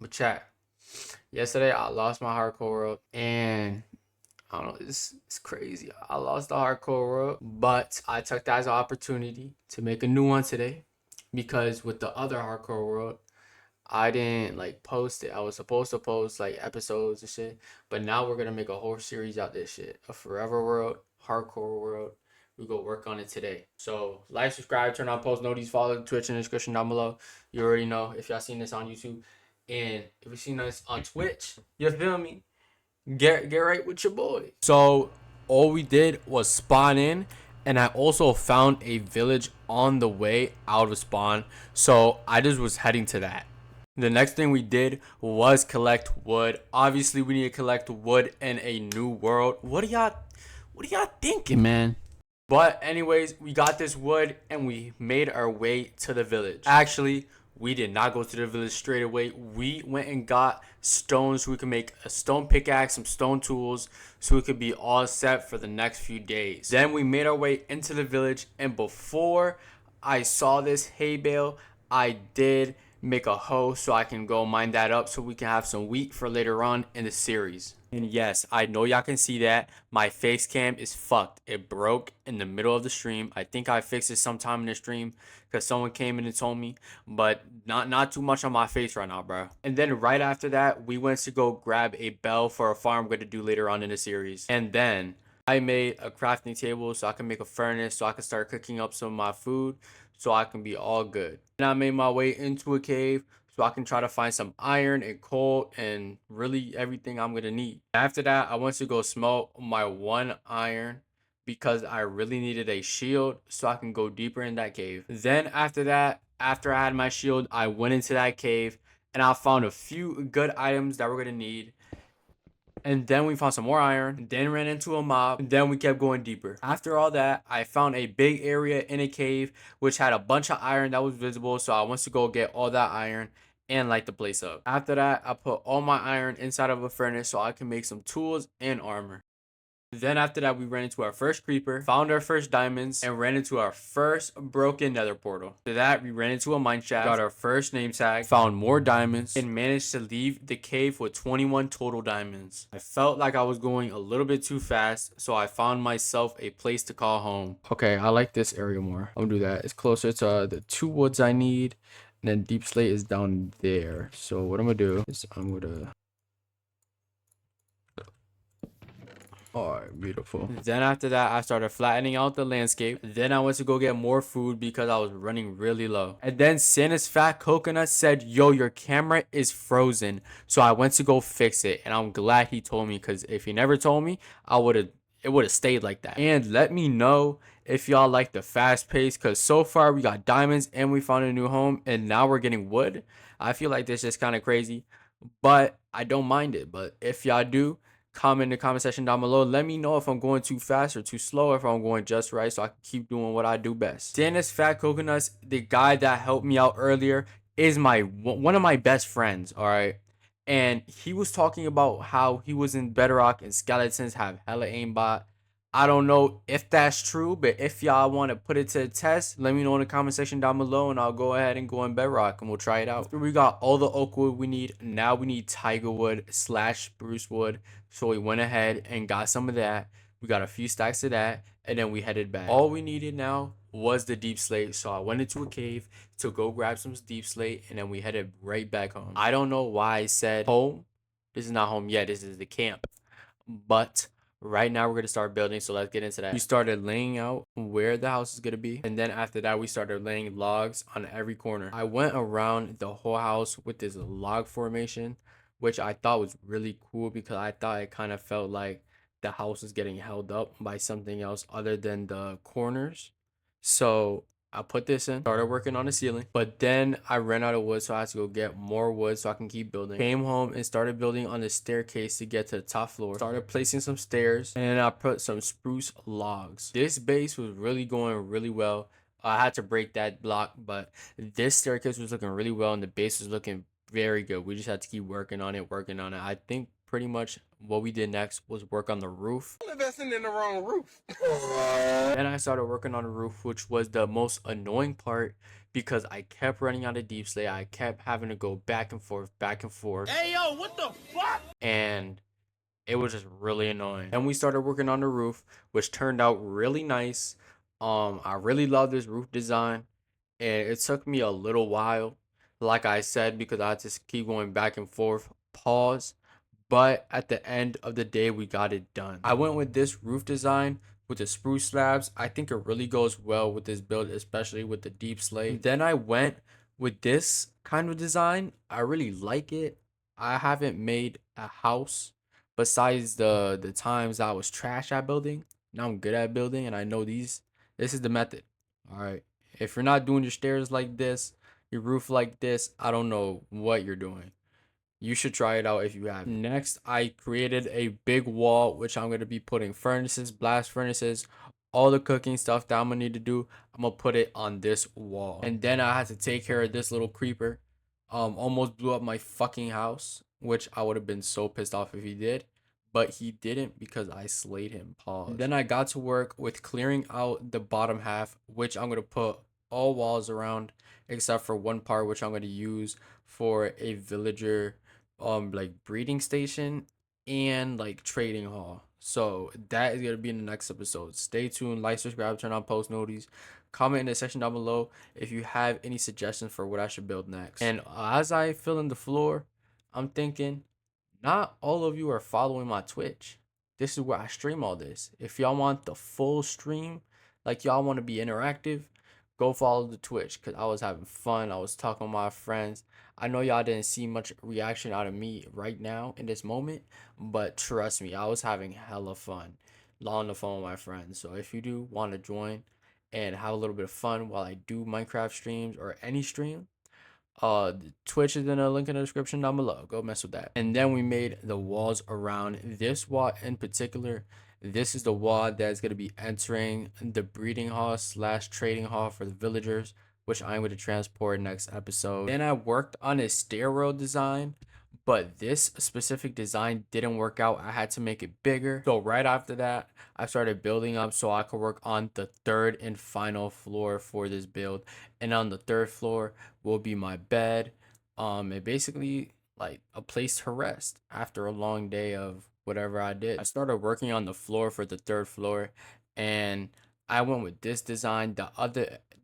But chat, yesterday I lost my hardcore world, and I don't know, it's crazy. I lost the hardcore world, but I took that as an opportunity to make a new one today, because with the other hardcore world, I didn't like post it. I was supposed to post like episodes and shit, but now we're gonna make a whole series out this shit. A forever world, hardcore world. We go work on it today. So like, subscribe, turn on post notifications, follow the Twitch in the description down below. You already know if y'all seen this on YouTube, and if you seen us on Twitch, you feel me? Get right with your boy. So all we did was spawn in, and I also found a village on the way out of spawn. So I just was heading to that. The next thing we did was collect wood. Obviously, we need to collect wood in a new world. What are y'all thinking, man? But anyways, we got this wood and we made our way to the village. Actually, we did not go to the village straight away. We went and got stones so we could make a stone pickaxe, some stone tools, so we could be all set for the next few days. Then we made our way into the village, and before I saw this hay bale, I did make a hoe so I can go mine that up so we can have some wheat for later on in the series. And yes, I know y'all can see that my face cam is fucked. It broke in the middle of the stream. I think I fixed it sometime in the stream because someone came in and told me, but not too much on my face right now, bro. And then right after that, we went to go grab a bell for a farm we're gonna do later on in the series. And then I made a crafting table so I can make a furnace so I can start cooking up some of my food so I can be all good. And I made my way into a cave so I can try to find some iron and coal and really everything I'm gonna need. After that, I went to go smelt my one iron because I really needed a shield so I can go deeper in that cave. Then after that, after I had my shield, I went into that cave and I found a few good items that we're gonna need. And then we found some more iron, then ran into a mob, and then we kept going deeper. After all that, I found a big area in a cave which had a bunch of iron that was visible, so I went to go get all that iron and light the place up. After that, I put all my iron inside of a furnace so I can make some tools and armor. Then after that, we ran into our first creeper, found our first diamonds, and ran into our first broken nether portal. After that, we ran into a mine shaft, got our first name tag, found more diamonds, and managed to leave the cave with 21 total diamonds. I felt like I was going a little bit too fast, so I found myself a place to call home. Okay, I like this area more. I'm gonna do that. It's closer to the 2 woods I need, and then deep slate is down there. So what I'm gonna do is I'm gonna... Alright, beautiful. Then after that, I started flattening out the landscape. Then I went to go get more food because I was running really low. And then Santa's fat coconut said, yo, your camera is frozen. So I went to go fix it. And I'm glad he told me, because if he never told me, it would have stayed like that. And let me know if y'all like the fast pace, because so far we got diamonds and we found a new home, and now we're getting wood. I feel like this is kind of crazy, but I don't mind it. But if y'all do, comment in the comment section down below. Let me know if I'm going too fast or too slow, if I'm going just right, so I can keep doing what I do best. Dennis Fat Coconuts, the guy that helped me out earlier, is one of my best friends, all right? And he was talking about how he was in Bedrock and skeletons have hella aimbot. I don't know if that's true, but if y'all want to put it to a test, let me know in the comment section down below, and I'll go ahead and go in Bedrock and we'll try it out. After we got all the oak wood we need, now we need tiger wood / spruce wood. So we went ahead and got some of that. We got a few stacks of that, and then we headed back. All we needed now was the deep slate, so I went into a cave to go grab some deep slate, and then we headed right back home. I don't know why I said home. This is not home yet. This is the camp. But right now we're going to start building, so let's get into that. We started laying out where the house is going to be, and then after that we started laying logs on every corner. I went around the whole house with this log formation, which I thought was really cool because I thought it kind of felt like the house was getting held up by something else other than the corners. So I put this in, started working on the ceiling, but then I ran out of wood, so I had to go get more wood so I can keep building. Came home and started building on the staircase to get to the top floor. Started placing some stairs, and I put some spruce logs. This base was really going really well. I had to break that block, but this staircase was looking really well, and the base was looking very good. We just had to keep working on it. I think pretty much what we did next was work on the roof. I'm investing in the wrong roof. Then I started working on the roof, which was the most annoying part because I kept running out of deep slate. I kept having to go back and forth, back and forth. Hey yo, what the fuck? And it was just really annoying. And we started working on the roof, which turned out really nice. I really love this roof design, and it took me a little while, like I said, because I had to keep going back and forth, pause. But at the end of the day, we got it done. I went with this roof design with the spruce slabs. I think it really goes well with this build, especially with the deep slate. Then I went with this kind of design. I really like it. I haven't made a house besides the times I was trash at building. Now I'm good at building, and I know this is the method. All right. If you're not doing your stairs like this, your roof like this, I don't know what you're doing. You should try it out if you have. Next, I created a big wall, which I'm going to be putting furnaces, blast furnaces, all the cooking stuff that I'm going to need to do. I'm going to put it on this wall. And then I had to take care of this little creeper. Almost blew up my fucking house, which I would have been so pissed off if he did. But he didn't because I slayed him. Pause. Then I got to work with clearing out the bottom half, which I'm going to put all walls around except for one part, which I'm going to use for a villager like breeding station and like trading hall. So that is gonna be in the next episode. Stay tuned, like, subscribe, turn on post notifications, comment in the section down below if you have any suggestions for what I should build next. And as I fill in the floor, I'm thinking not all of you are following my Twitch. This is where I stream all this. If y'all want the full stream, like y'all want to be interactive, go follow the Twitch, because I was having fun. I was talking with my friends. I know y'all didn't see much reaction out of me right now in this moment, but trust me, I was having hella fun on the phone with my friends. So if you do want to join and have a little bit of fun while I do Minecraft streams or any stream, Twitch is in a link in the description down below. Go mess with that. And then we made the walls around this wall in particular. This is the wall that's going to be entering the breeding hall slash trading hall for the villagers, which I'm going to transport next episode. Then I worked on a stairwell design, but this specific design didn't work out. I had to make it bigger. So right after that, I started building up so I could work on the third and final floor for this build. And on the third floor will be my bed. And basically like a place to rest after a long day of whatever I did. I started working on the floor for the third floor, and I went with this design.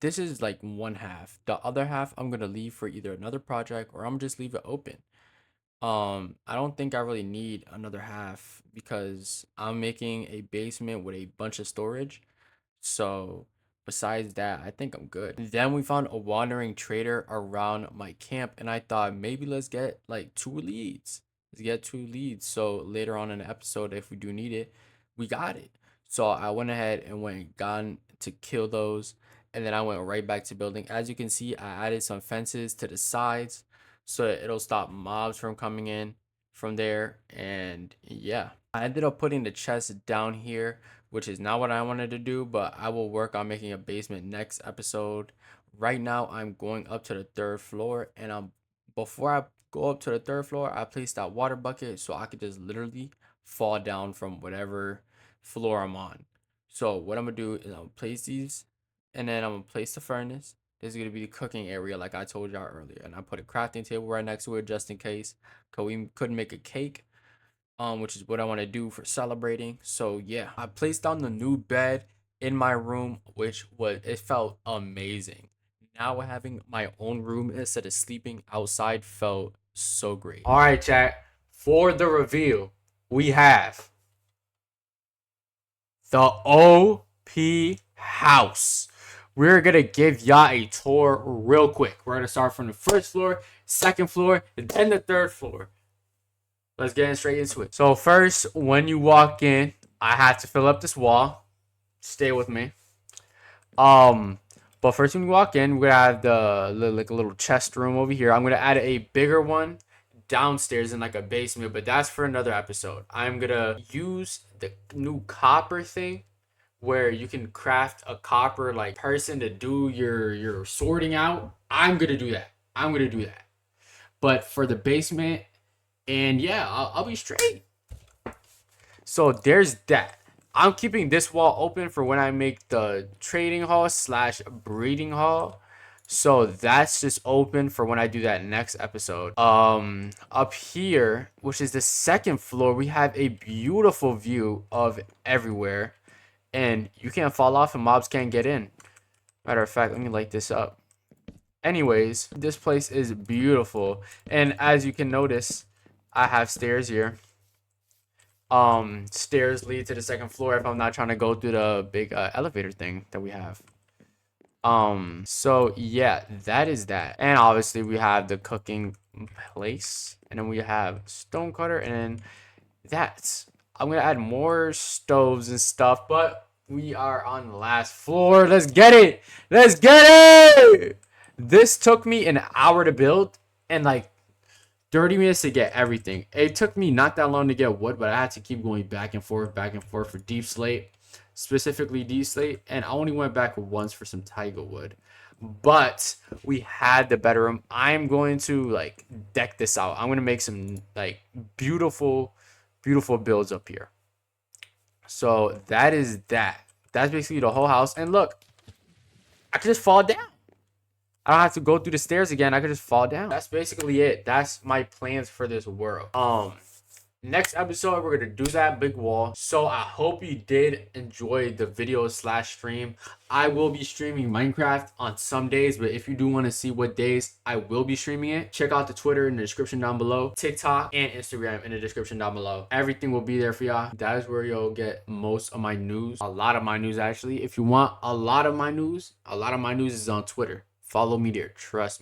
This is like one half. The other half I'm gonna leave for either another project or I'm just leave it open. I don't think I really need another half because I'm making a basement with a bunch of storage. So besides that, I think I'm good. Then we found a wandering trader around my camp, and I thought maybe let's get like 2 leads. Let's get 2 leads. So later on in the episode, if we do need it, we got it. So I went ahead and gone to kill those, and then I went right back to building. As you can see, I added some fences to the sides so it'll stop mobs from coming in from there. And yeah, I ended up putting the chest down here, which is not what I wanted to do, but I will work on making a basement next episode. Right now I'm going up to the third floor, and before I go up to the third floor, I placed that water bucket so I could just literally fall down from whatever floor I'm on. So what I'm gonna do is I'm gonna place these, and then I'm gonna place the furnace. This is gonna be the cooking area like I told y'all earlier, and I put a crafting table right next to it just in case, cause we couldn't make a cake, which is what I want to do for celebrating. So yeah, I placed down the new bed in my room, it felt amazing. Now having my own room instead of sleeping outside felt so great. All right, chat. For the reveal, we have the OP house. We're gonna give y'all a tour real quick. We're gonna start from the first floor, second floor, and then the third floor. Let's get straight into it. So first, when you walk in, I have to fill up this wall. Stay with me. But first when you walk in, we're gonna have like a little chest room over here. I'm gonna add a bigger one downstairs in like a basement, but that's for another episode. I'm gonna use the new copper thing where you can craft a copper like person to do your sorting out. I'm gonna do that. But for the basement, and yeah, I'll be straight. So there's that. I'm keeping this wall open for when I make the trading hall slash breeding hall. So that's just open for when I do that next episode. Up here, which is the second floor, we have a beautiful view of everywhere, and you can't fall off and mobs can't get in. Matter of fact, let me light this up. Anyways, this place is beautiful, and as you can notice, I have stairs here. Stairs lead to the second floor if I'm not trying to go through the big elevator thing that we have. So yeah, that is that. And obviously we have the cooking place, and then we have stone cutter, and that's, I'm gonna add more stoves and stuff, but we are on the last floor. Let's get it. Let's get it. This took me an hour to build and like 30 minutes to get everything. It took me not that long to get wood, but I had to keep going back and forth for deep slate, specifically deep slate, and I only went back once for some tiger wood. But we had the bedroom. I'm going to like deck this out. I'm gonna make some like beautiful, beautiful builds up here. So that is that. That's basically the whole house. And look, I can just fall down. I don't have to go through the stairs again. I could just fall down. That's basically it. That's my plans for this world. Next episode, we're gonna do that big wall. So I hope you did enjoy the video / stream. I will be streaming Minecraft on some days, but if you do want to see what days I will be streaming it, check out the Twitter in the description down below, TikTok and Instagram in the description down below. Everything will be there for y'all. That is where you'll get most of my news, a lot of my news actually. If you want a lot of my news is on Twitter. Follow me there, trust me.